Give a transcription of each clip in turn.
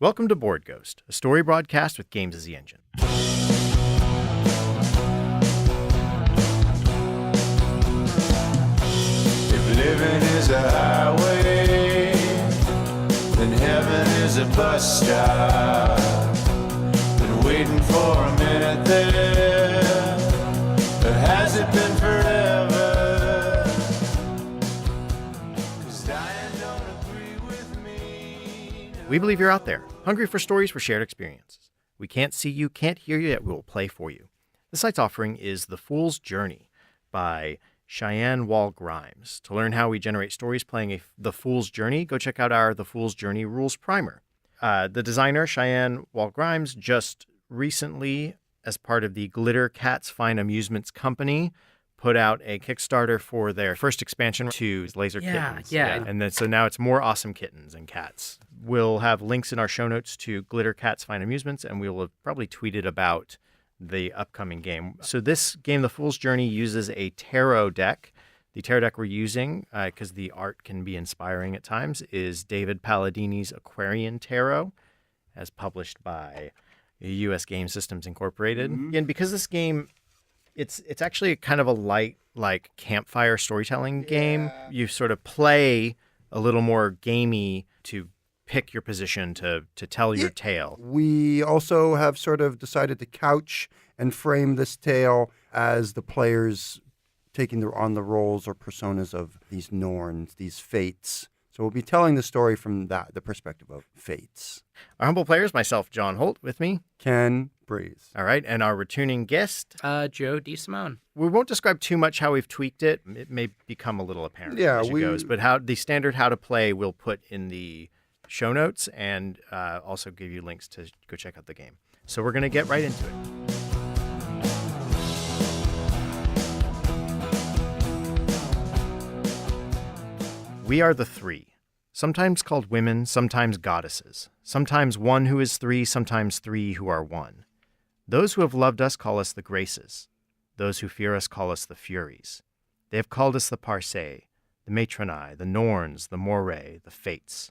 Welcome to Board Ghost, a story broadcast with games as the engine. If living is a highway, then heaven is a bus stop. Been waiting for a minute there, but has it been forever? 'Cause dying don't agree with me. We believe you're out there, hungry for stories for shared experiences. We can't see you, can't hear you, yet we will play for you. The site's offering is The Fool's Journey by Cheyenne Wall-Grimes. To learn how we generate stories playing The Fool's Journey, go check out our The Fool's Journey Rules Primer. The designer, Cheyenne Wall-Grimes, just recently, as part of the Glittercats Fine Amusements company, put out a Kickstarter for their first expansion to Laser Kittens. Yeah. And then so now it's more awesome kittens and cats. We'll have links in our show notes to Glittercats Fine Amusements, and we'll have probably tweeted about the upcoming game. So this game, The Fool's Journey, uses a tarot deck. The tarot deck we're using, because the art can be inspiring at times, is David Palladini's Aquarian Tarot, as published by U.S. Game Systems Incorporated. And because this game, it's actually kind of a light, like, campfire storytelling game. You sort of play a little more gamey to pick your position to tell your tale. We also have sort of decided to couch and frame this tale as the players taking on the roles or personas of these Norns, these fates. So we'll be telling the story from the perspective of fates. Our humble players, myself, John Holt, with me. Ken Breeze. All right, and our returning guest. Joe DeSimone. We won't describe too much how we've tweaked it. It may become a little apparent as it goes. But how the standard how to play we'll put in the show notes and also give you links to go check out the game. So we're going to get right into it. We are the three, sometimes called women, sometimes goddesses, sometimes one who is three, sometimes three who are one. Those who have loved us call us the Graces. Those who fear us call us the Furies. They have called us the Parcae, the Matronae, the Norns, the Moirai, the Fates.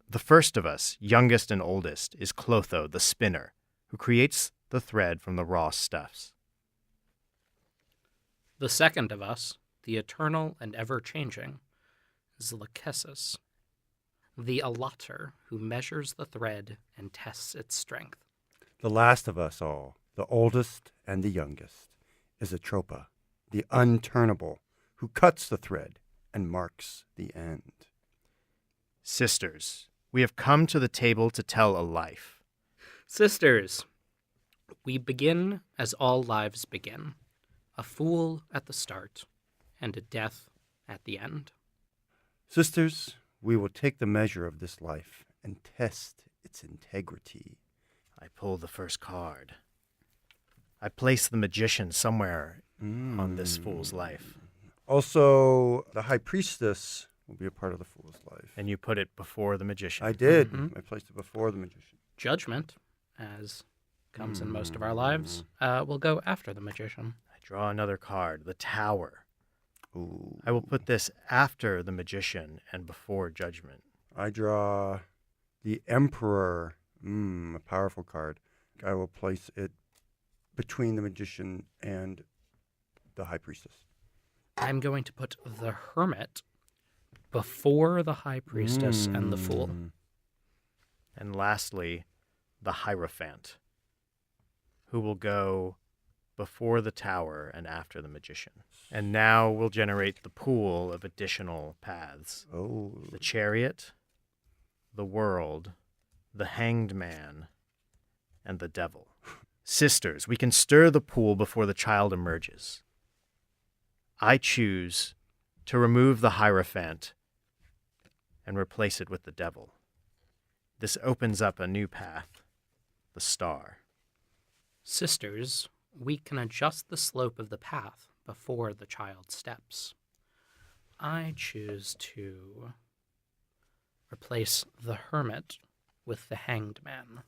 The first of us, youngest and oldest, is Clotho, the spinner, who creates the thread from the raw stuffs. The second of us, the eternal and ever-changing, is Lachesis, the allotter who measures the thread and tests its strength. The last of us all, the oldest and the youngest, is Atropos, the unturnable, who cuts the thread and marks the end. Sisters, we have come to the table to tell a life. Sisters, we begin as all lives begin, a fool at the start and a death at the end. Sisters, we will take the measure of this life and test its integrity. I pull the first card. I place the magician somewhere on this fool's life. Also, the high priestess will be a part of the fool's life. And you put it before the magician. I did. I placed it before the magician. Judgment, as comes in most of our lives, will go after the magician. I draw another card, the Tower. Ooh. I will put this after the magician and before judgment. I draw the Emperor, a powerful card. I will place it between the magician and the high priestess. I'm going to put the Hermit before the high priestess and the fool. And lastly, the Hierophant, who will go before the Tower and after the magician. And now we'll generate the pool of additional paths. Oh. The Chariot, the World, the Hanged Man, and the Devil. Sisters, we can stir the pool before the child emerges. I choose to remove the Hierophant and replace it with the Devil. This opens up a new path, the Star. Sisters, we can adjust the slope of the path before the child steps. I choose to replace the Hermit with the Hanged Man.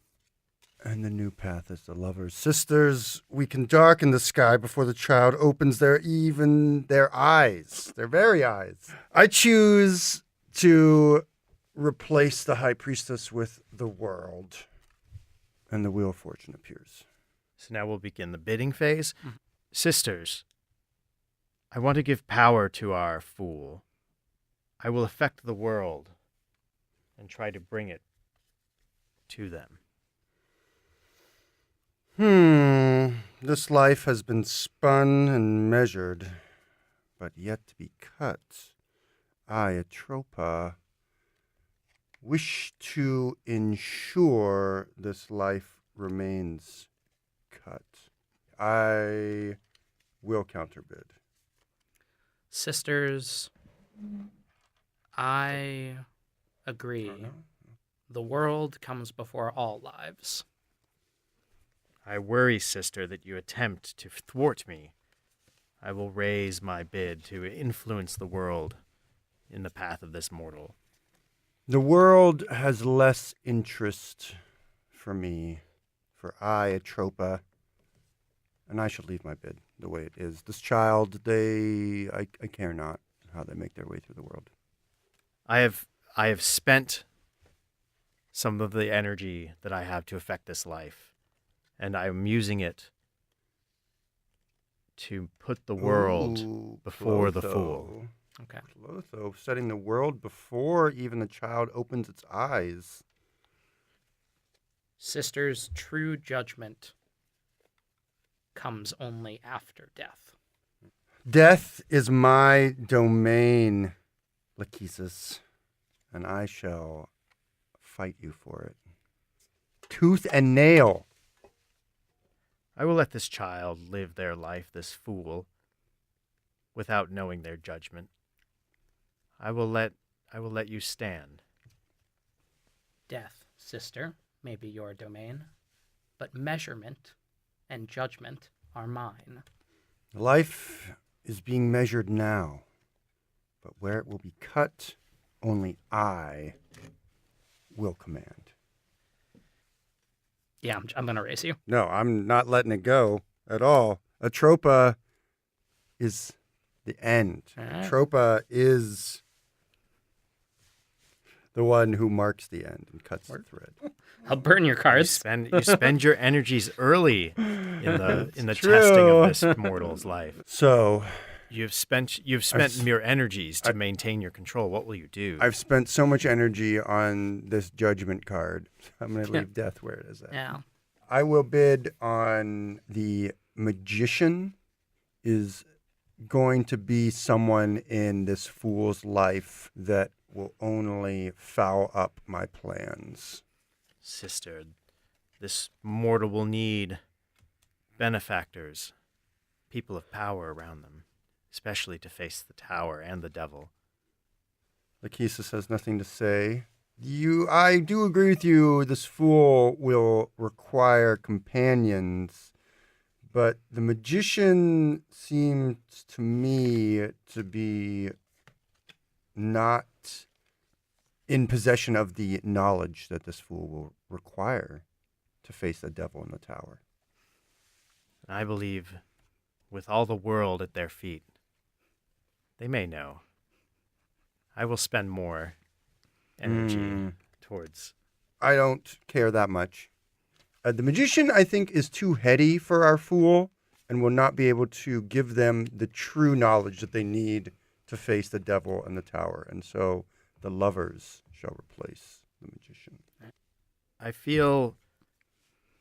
And the new path is the Lovers. Sisters, we can darken the sky before the child opens their eyes, their very eyes. I choose to replace the high priestess with the world. And the Wheel of Fortune appears. So now we'll begin the bidding phase. Sisters, I want to give power to our fool. I will affect the world and try to bring it to them. This life has been spun and measured, but yet to be cut. I, Atropos, wish to ensure this life remains cut. I will counterbid. Sisters, I agree. The world comes before all lives. I worry, sister, that you attempt to thwart me. I will raise my bid to influence the world in the path of this mortal. The world has less interest for me, for I, Atropos, and I shall leave my bid the way it is. This child, I care not how they make their way through the world. I have spent some of the energy that I have to affect this life, and I'm using it to put the world Ooh, before the Clotho. fool. Okay. Clotho, setting the world before even the child opens its eyes. Sisters, true judgment comes only after death. Death is my domain, Lachesis, and I shall fight you for it. Tooth and nail. I will let this child live their life, this fool, without knowing their judgment. I will let you stand. Death, sister, may be your domain, but measurement and judgment are mine. Life is being measured now, but where it will be cut, only I will command. Yeah, I'm going to race you. No, I'm not letting it go at all. Atropos is the end. All right. Atropos is the one who marks the end and cuts the thread. I'll burn your You cards. spend your energies early in the true. testing of this mortal's life. So You've spent your energies to maintain your control. What will you do? I've spent so much energy on this judgment card. I'm going to leave death where it is at. Yeah. I will bid on the magician is going to be someone in this fool's life that will only foul up my plans. Sister, this mortal will need benefactors, people of power around them, especially to face the tower and the devil. Lachesis has nothing to say. I do agree with you. This fool will require companions, but the magician seems to me to be not in possession of the knowledge that this fool will require to face the devil in the tower. And I believe, with all the world at their feet, they may know. I will spend more energy towards... I don't care that much. The magician, I think, is too heady for our fool and will not be able to give them the true knowledge that they need to face the devil and the tower. And so the lovers shall replace the magician. I feel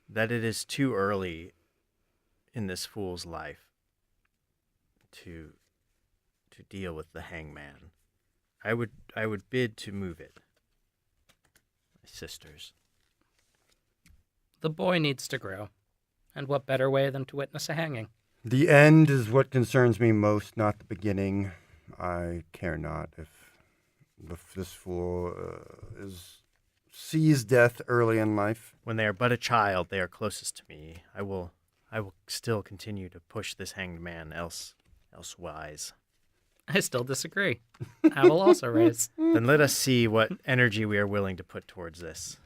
that it is too early in this fool's life to deal with the hangman. I would bid to move it. My sisters. The boy needs to grow. And what better way than to witness a hanging? The end is what concerns me most, not the beginning. I care not if this fool sees death early in life. When they are but a child, they are closest to me. I will still continue to push this hanged man elsewise. I still disagree. I will also raise. Then let us see what energy we are willing to put towards this.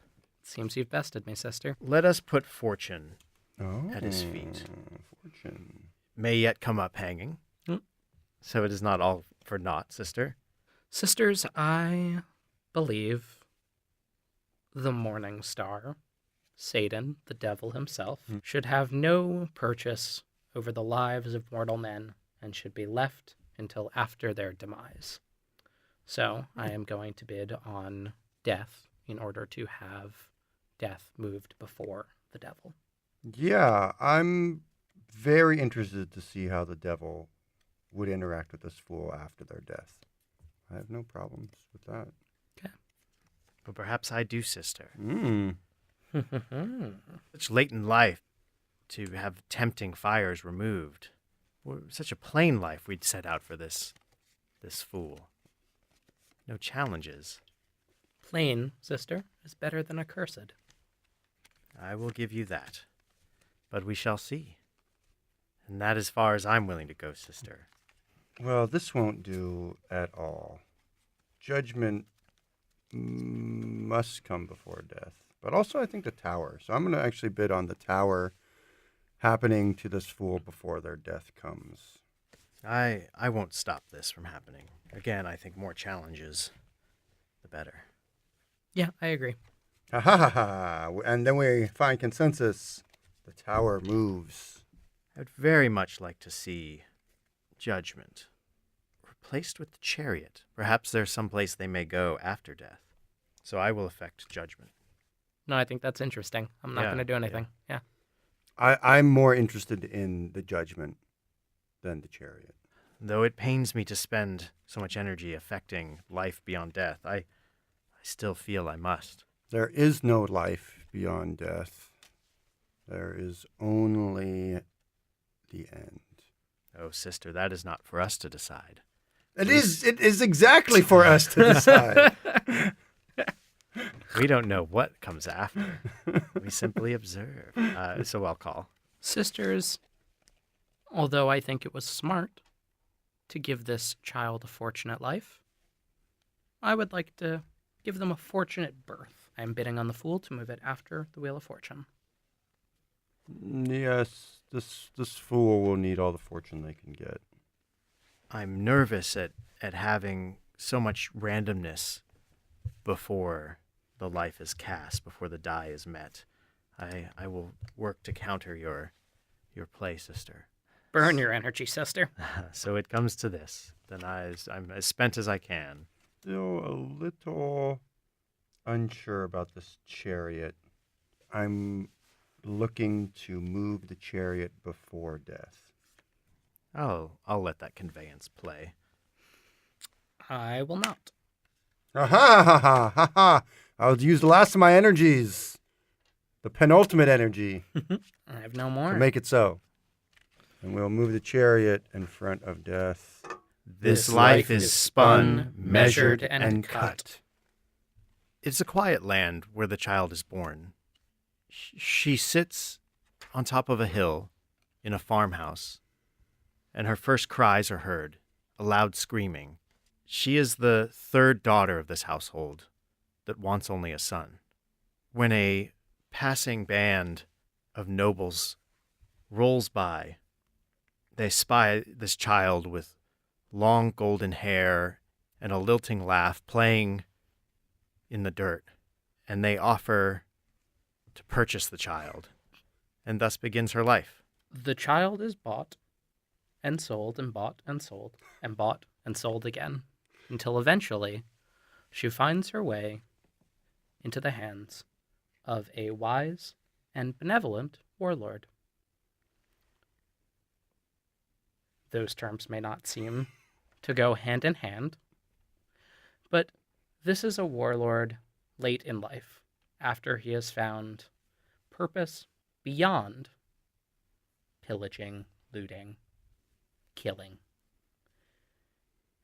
Seems you've bested me, sister. Let us put fortune Oh, at his feet. Fortune. May yet come up hanging. Hmm. So it is not all for naught, sister. Sisters, I believe the Morning Star, Satan, the devil himself, should have no purchase over the lives of mortal men and should be left until after their demise. So I am going to bid on death in order to have death moved before the devil. Yeah, I'm very interested to see how the devil would interact with this fool after their death. I have no problems with that. But perhaps I do, sister. Mm. Such late in life to have tempting fires removed. Such a plain life we'd set out for this fool. No challenges. Plain, sister, is better than accursed. I will give you that. But we shall see. And that as far as I'm willing to go, sister. Well, this won't do at all. Judgment must come before death. But also, I think the tower. So I'm going to actually bid on the tower happening to this fool before their death comes. I won't stop this from happening. Again, I think more challenges, the better. Yeah, I agree. Ha ha ha ha. And then we find consensus. The tower moves. I would very much like to see judgment replaced with the chariot. Perhaps there's some place they may go after death. So I will effect judgment. No, I think that's interesting. I'm not Yeah, going to do anything. Yeah. I'm more interested in the judgment than the chariot. Though it pains me to spend so much energy affecting life beyond death, I still feel I must. There is no life beyond death. There is only the end. Oh, sister, that is not for us to decide. It is exactly for us to decide. We don't know what comes after. We simply observe. So I'll call. Sisters, although I think it was smart to give this child a fortunate life, I would like to give them a fortunate birth. I am bidding on the fool to move it after the Wheel of Fortune. Yes, this fool will need all the fortune they can get. I'm nervous at having so much randomness before the life is cast, before the die is met. I will work to counter your play, sister. Burn your energy, sister. So it comes to this. Then I'm as spent as I can. Still a little unsure about this chariot. I'm looking to move the chariot before death. I'll let that conveyance play. I will not. Ha ha ha ha ha ha! I'll use the last of my energies. The penultimate energy I have no more. to make it so. And we'll move the chariot in front of death. This life is spun, measured, and cut. It's a quiet land where the child is born. She sits on top of a hill in a farmhouse, and her first cries are heard, a loud screaming. She is the third daughter of this household that wants only a son. When a passing band of nobles rolls by, they spy this child with long golden hair and a lilting laugh playing in the dirt, and they offer to purchase the child, and thus begins her life. The child is bought and sold and bought and sold and bought and sold again, until eventually she finds her way into the hands of a wise and benevolent warlord. Those terms may not seem to go hand in hand, but this is a warlord late in life, after he has found purpose beyond pillaging, looting, killing.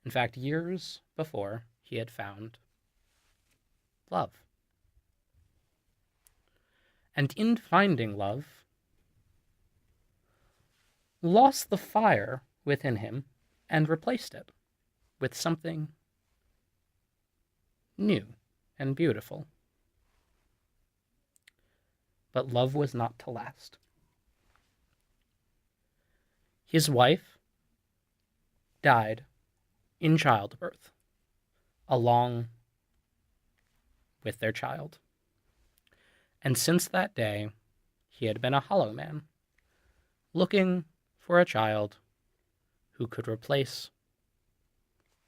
In fact, years before, he had found love. And in finding love, lost the fire within him and replaced it with something new and beautiful. But love was not to last. His wife died in childbirth, a long with their child. And since that day, he had been a hollow man, looking for a child who could replace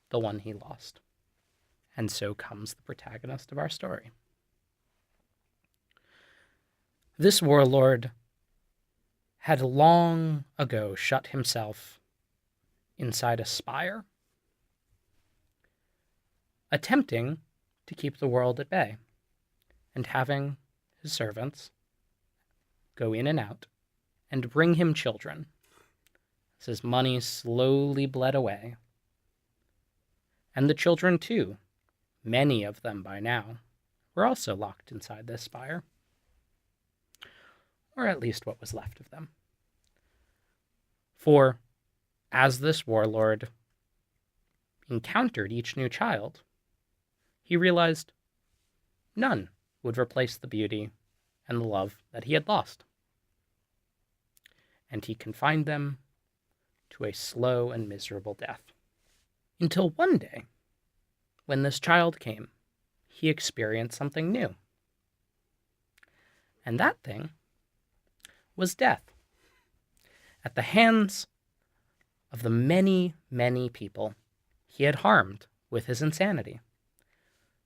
the one he lost. And so comes the protagonist of our story. This warlord had long ago shut himself inside a spire, attempting to keep the world at bay, and having his servants go in and out and bring him children as his money slowly bled away. And the children, too, many of them by now, were also locked inside this spire, or at least what was left of them. For as this warlord encountered each new child, he realized none would replace the beauty and the love that he had lost. And he confined them to a slow and miserable death. Until one day, when this child came, he experienced something new. And that thing was death. At the hands of the many, many people he had harmed with his insanity,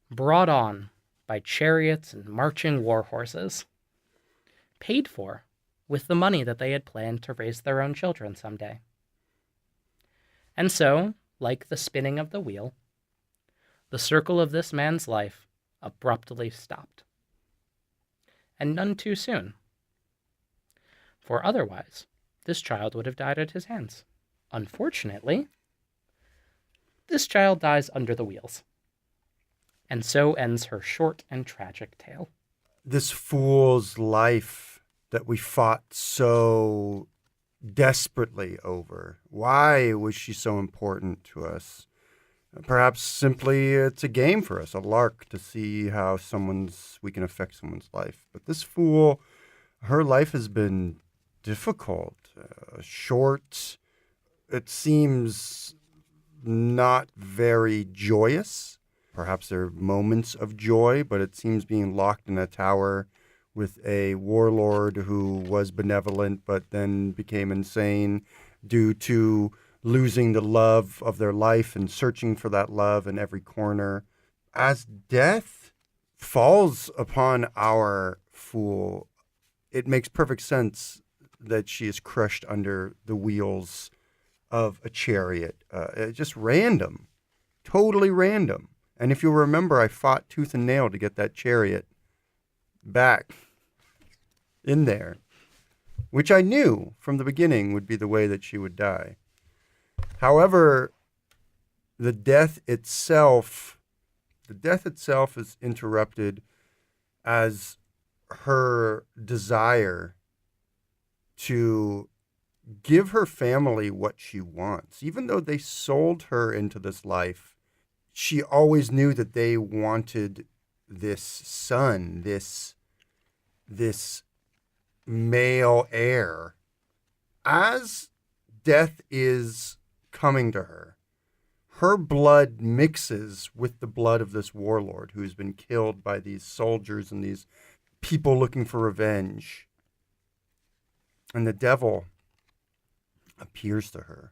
brought on by chariots and marching war horses, paid for with the money that they had planned to raise their own children someday. And so, like the spinning of the wheel, the circle of this man's life abruptly stopped. And none too soon. For otherwise, this child would have died at his hands. Unfortunately, this child dies under the wheels. And so ends her short and tragic tale. This fool's life that we fought so desperately over. Why was she so important to us? Perhaps simply it's a game for us, a lark to see how we can affect someone's life. But this fool, her life has been difficult, short. It seems not very joyous. Perhaps there are moments of joy, but it seems being locked in a tower with a warlord who was benevolent but then became insane due to losing the love of their life and searching for that love in every corner. As death falls upon our fool, it makes perfect sense that she is crushed under the wheels of a chariot. Just random, totally random. And if you'll remember, I fought tooth and nail to get that chariot back in there, which I knew from the beginning would be the way that she would die. However, the death itself is interrupted as her desire to give her family what she wants. Even though they sold her into this life, she always knew that they wanted this son, this male heir. As death is coming to her, her blood mixes with the blood of this warlord who's been killed by these soldiers and these people looking for revenge. And the devil appears to her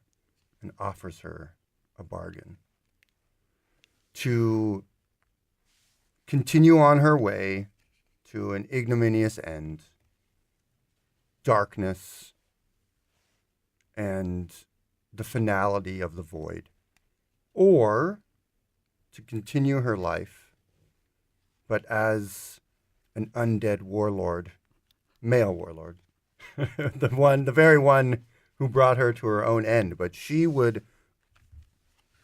and offers her a bargain to continue on her way to an ignominious end, darkness, and the finality of the void, or to continue her life, but as an undead warlord, male warlord, the very one who brought her to her own end. But she would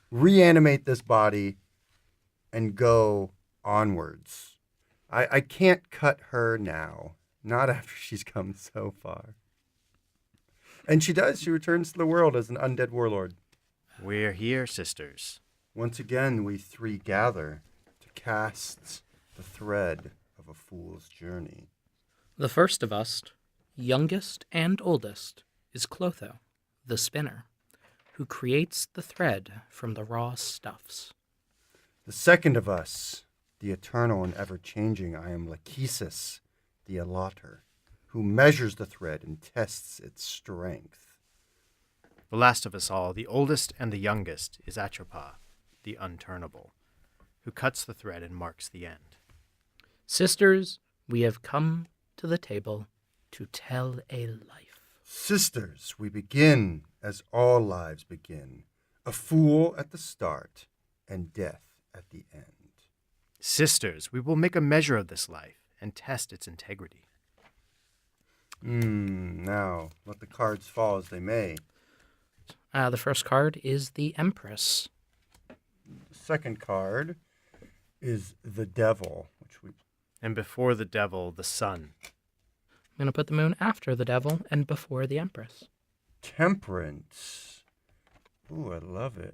reanimate this body and go onwards. I can't cut her now, not after she's come so far. And she does. She returns to the world as an undead warlord. We're here, sisters. Once again, we three gather to cast the thread of a fool's journey. The first of us, youngest and oldest, is Clotho, the spinner, who creates the thread from the raw stuffs. The second of us the eternal and ever-changing. I am Lachesis, the allotter, who measures the thread and tests its strength. The last of us all, the oldest and the youngest, is Atropos, the unturnable, who cuts the thread and marks the end. Sisters, we have come to the table to tell a life. Sisters, we begin as all lives begin, a fool at the start and death at the end. Sisters, we will make a measure of this life and test its integrity. Now, let the cards fall as they may. The first card is the Empress. The second card is the Devil, which we... And before the devil, the sun. I'm going to put the moon after the devil and before the Empress. Temperance. Ooh, I love it.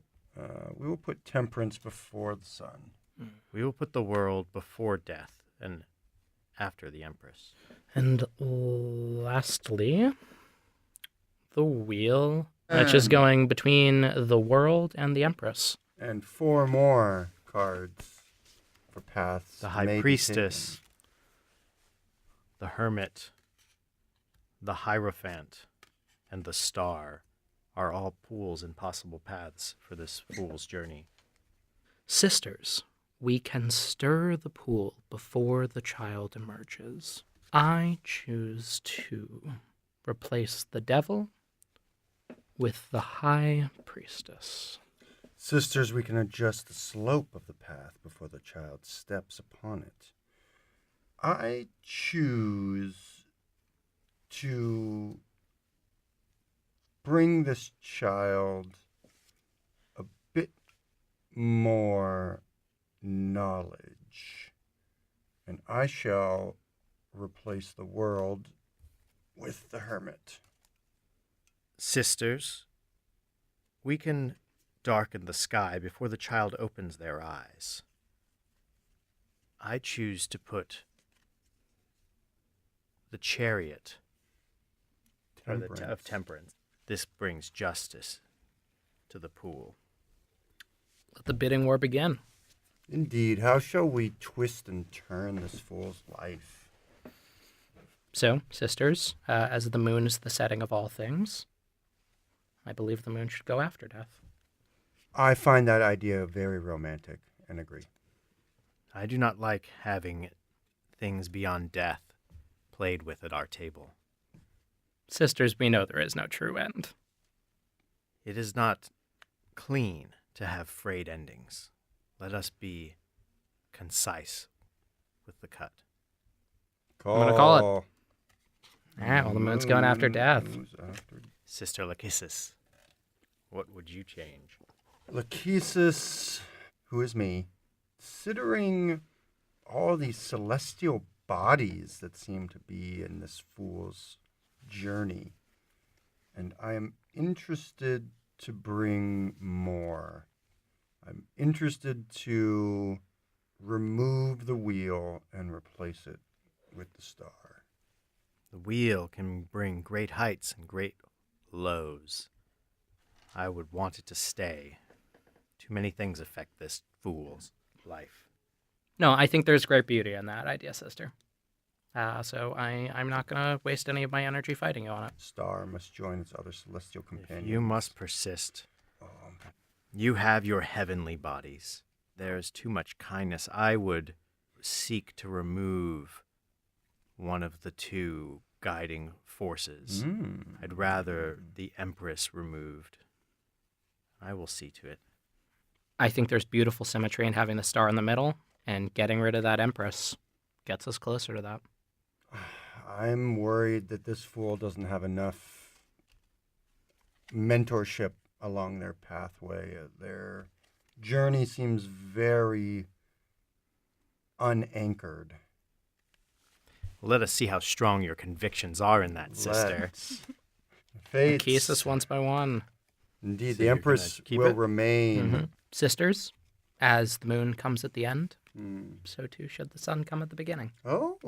We will put temperance before the sun. We will put the world before death and after the Empress. And lastly, the wheel, which is going between the world and the Empress. And 4 more cards for paths. The High Priestess, the Hermit, the Hierophant, and the Star are all pools and possible paths for this fool's journey. Sisters, we can stir the pool before the child emerges. I choose to replace the devil with the High Priestess. Sisters, we can adjust the slope of the path before the child steps upon it. I choose to bring this child a bit more knowledge, and I shall replace the world with the hermit. Sisters, we can darken the sky before the child opens their eyes. I choose to put the chariot of temperance. This brings justice to the pool. Let the bidding war begin. Indeed, how shall we twist and turn this fool's life? So, sisters, as the moon is the setting of all things, I believe the moon should go after death. I find that idea very romantic and agree. I do not like having things beyond death played with at our table. Sisters, we know there is no true end. It is not clean to have frayed endings. Let us be concise with the cut. I'm going to call it. All right, well, the moon's going after death. Sister Lachesis, what would you change? Lachesis, who is me, considering all these celestial bodies that seem to be in this fool's journey, and I am interested to bring more. I'm interested to remove the wheel and replace it with the star. The wheel can bring great heights and great lows. I would want it to stay. Too many things affect this fool's life. No, I think there's great beauty in that idea, sister. So I'm not going to waste any of my energy fighting you on it. Star must join its other celestial companions. If you must persist. You have your heavenly bodies. There is too much kindness. I would seek to remove one of the two guiding forces. I'd rather the Empress removed. I will see to it. I think there's beautiful symmetry in having the star in the middle, and getting rid of that Empress gets us closer to that. I'm worried that this fool doesn't have enough mentorship along their pathway. Their journey seems very unanchored. Let us see how strong your convictions are in that, sister. Fates. Kiss us once by one. Indeed, So the you're Empress gonna keep will it? remain. Sisters, as the moon comes at the end, so too should the sun come at the beginning. Oh.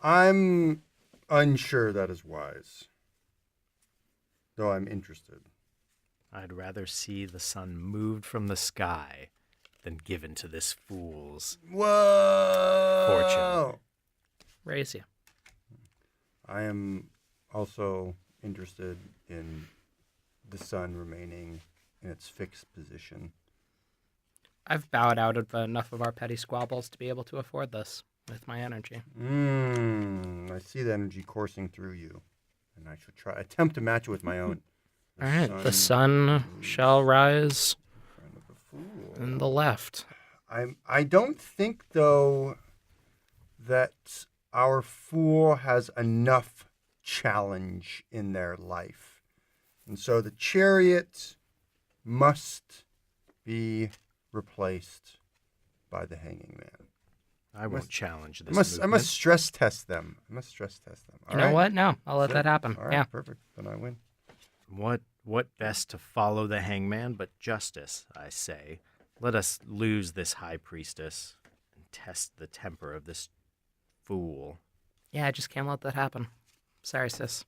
I'm unsure that is wise, though I'm interested. I'd rather see the sun moved from the sky than given to this fool's Whoa! fortune. Raise you. I am also interested in the sun remaining in its fixed position. I've bowed out of enough of our petty squabbles to be able to afford this with my energy. I see the energy coursing through you, and I should attempt to match it with my own. All right, the sun shall rise In front of the fool. in the left. I don't think, though, that our fool has enough challenge in their life. And so the chariot must be replaced by the hanging man. I won't challenge this I must stress test them. You know what? No, I'll let that happen. All right, Yeah. perfect. Then I win. What best to follow the hangman but justice, I say. Let us lose this high priestess and test the temper of this fool. Yeah, I just can't let that happen. Sorry, sis.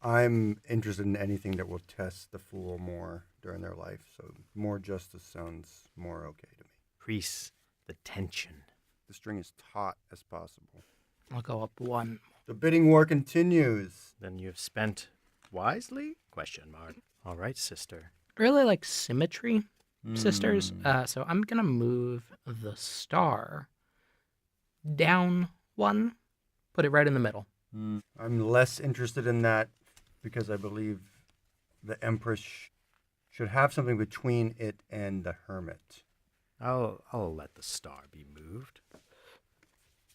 I'm interested in anything that will test the fool more during their life, so more justice sounds more okay to me. Increase the tension. The string is taut as possible. I'll go up one. The bidding war continues. Then you have spent wisely? Question mark. All right, sister. Really like symmetry, sisters. So I'm going to move the star down one, put it right in the middle. I'm less interested in that because I believe the Empress should have something between it and the Hermit. I'll let the star be moved.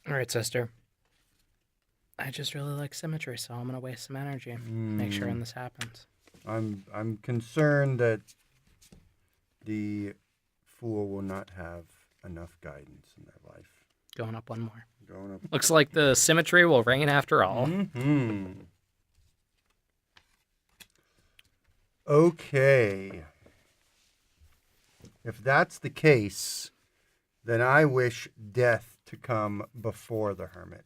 All right, sister. I just really like symmetry, so I'm going to waste some energy. Make sure this happens. I'm concerned that the fool will not have enough guidance in their life. Going up one more. Going up. Looks like the symmetry will reign after all. Okay. If that's the case, then I wish death to come before the Hermit.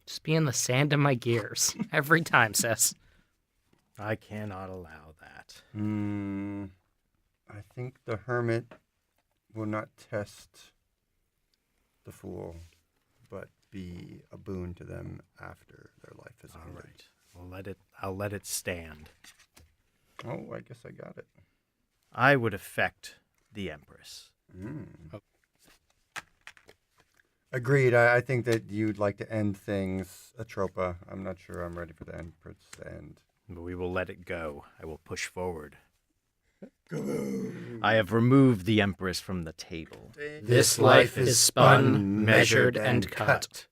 Just be in the sand of my gears every time, sis. I cannot allow that. I think the Hermit will not test the fool, but be a boon to them after their life is All ended. right. I'll let it stand. Oh, I guess I got it. I would affect the Empress. Agreed. I think that you'd like to end things, Atropos. I'm not sure I'm ready for the Empress to end. But we will let it go. I will push forward. I have removed the Empress from the table. This life is spun, measured, and cut.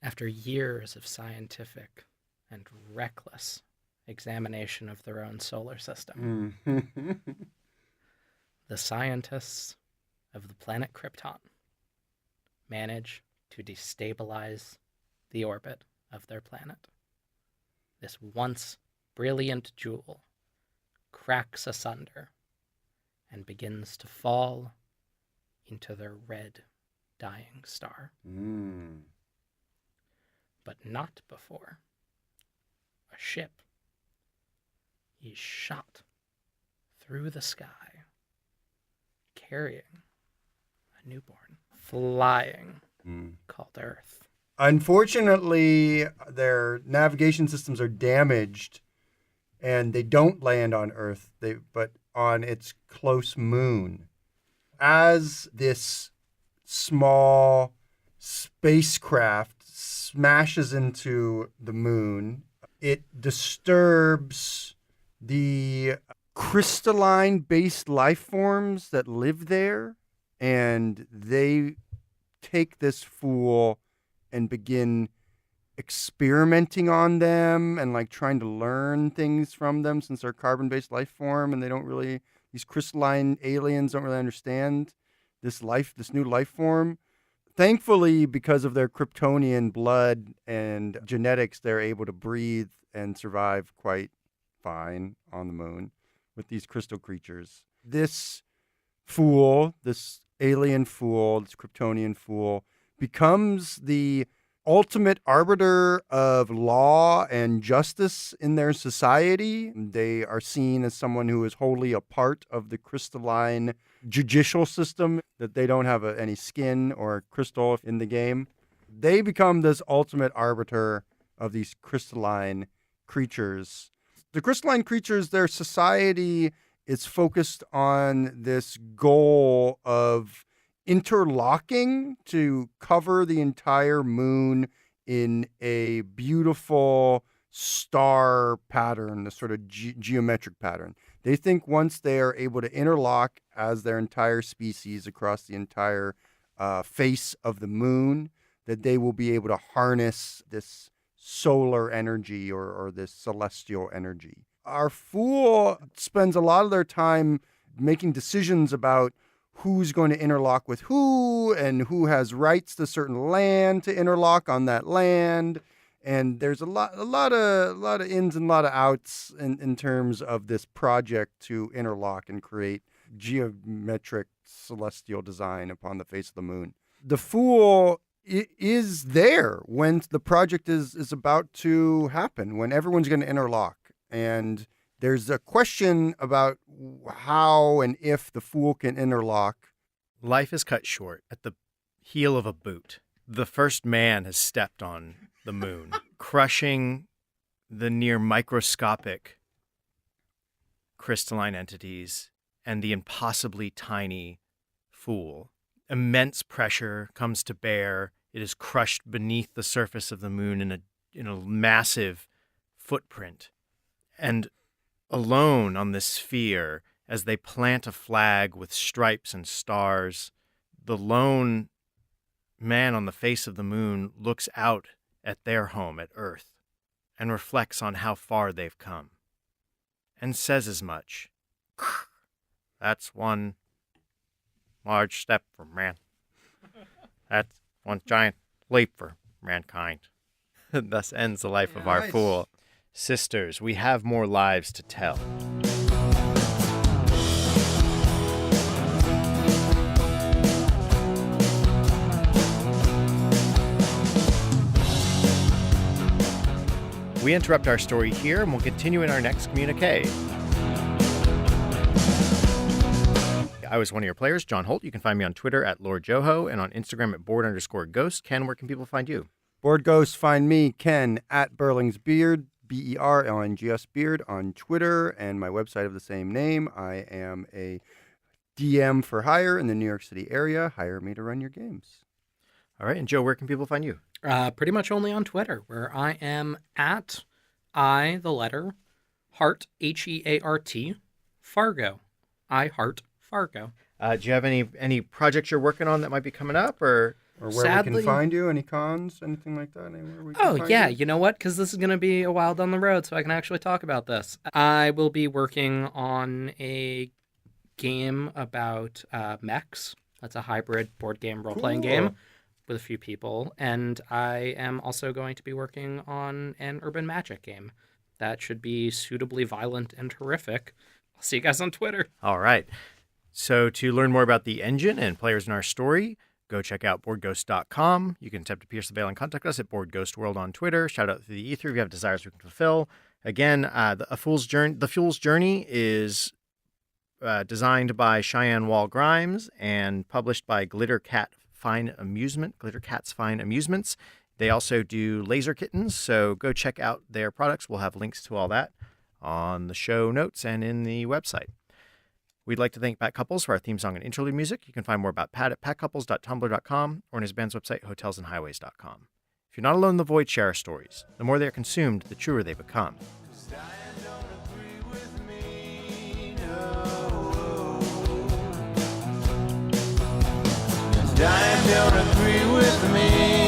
After years of scientific and reckless examination of their own solar system, the scientists of the planet Krypton manage to destabilize the orbit of their planet. This once brilliant jewel cracks asunder and begins to fall into their red dying star. But not before a ship is shot through the sky, carrying a newborn, flying, called Earth. Unfortunately, their navigation systems are damaged, and they don't land on Earth, but on its close moon. As this small spacecraft smashes into the moon, it disturbs the crystalline-based life forms that live there, and they take this fool and begin experimenting on them and like trying to learn things from them, since they're carbon-based life form, and these crystalline aliens don't really understand this new life form. Thankfully, because of their Kryptonian blood and genetics, they're able to breathe and survive quite fine on the moon with these crystal creatures. This fool, this alien fool, this Kryptonian fool, becomes the ultimate arbiter of law and justice in their society. They are seen as someone who is wholly a part of the crystalline judicial system, that they don't have any skin or crystal in the game. They become this ultimate arbiter of these crystalline creatures. The crystalline creatures, their society is focused on this goal of interlocking to cover the entire moon in a beautiful star pattern, the sort of geometric pattern. They think once they are able to interlock as their entire species across the entire face of the moon, that they will be able to harness this solar energy or this celestial energy. Our fool spends a lot of their time making decisions about who's going to interlock with who and who has rights to certain land to interlock on that land. And there's a lot of ins and a lot of outs in terms of this project to interlock and create geometric celestial design upon the face of the moon. The fool is there when the project is about to happen, when everyone's going to interlock. And there's a question about how and if the fool can interlock. Life is cut short at the heel of a boot. The first man has stepped on the moon, crushing the near microscopic crystalline entities and the impossibly tiny fool. Immense pressure comes to bear. It is crushed beneath the surface of the moon in a massive footprint. And alone on this sphere, as they plant a flag with stripes and stars, the lone man on the face of the moon looks out at their home at Earth and reflects on how far they've come and says as much. That's one large step for man. That's one giant leap for mankind. Thus ends the life of our fool. Sisters, we have more lives to tell. We interrupt our story here and we'll continue in our next communique. I was one of your players, John Holt. You can find me on Twitter at Lord Joho and on Instagram at board_ghost. Ken, where can people find you? Board Ghost, find me, Ken, at Berlingsbeard, BERLNGS Beard on Twitter, and my website of the same name. I am a DM for hire in the New York City area. Hire me to run your games. All right. And Joe, where can people find you? Pretty much only on Twitter, where I am at the letter Heart, HEART, Fargo. I heart Fargo. Do you have any projects you're working on that might be coming up, or where Sadly, we can find you? Any cons? Anything like that? Anywhere we can find yeah. you? You know what? Because this is going to be a while down the road, so I can actually talk about this. I will be working on a game about mechs. That's a hybrid board game, role-playing game with a few people. And I am also going to be working on an urban magic game that should be suitably violent and horrific. I'll see you guys on Twitter. All right. So to learn more about the engine and players in our story, go check out boardghost.com. You can attempt to pierce the veil and contact us at BoardGhostWorld on Twitter. Shout out to the ether if you have desires we can fulfill. Again, the Fool's Journey is designed by Cheyenne Wall-Grimes and published by Glittercats Fine Amusements. They also do laser kittens, so go check out their products. We'll have links to all that on the show notes and in the website. We'd like to thank Pat Couples for our theme song and interlude music. You can find more about Pat at patcouples.tumblr.com or on his band's website, hotelsandhighways.com. If you're not alone in the void, share our stories. The more they are consumed, the truer they become. Diane don't agree with me.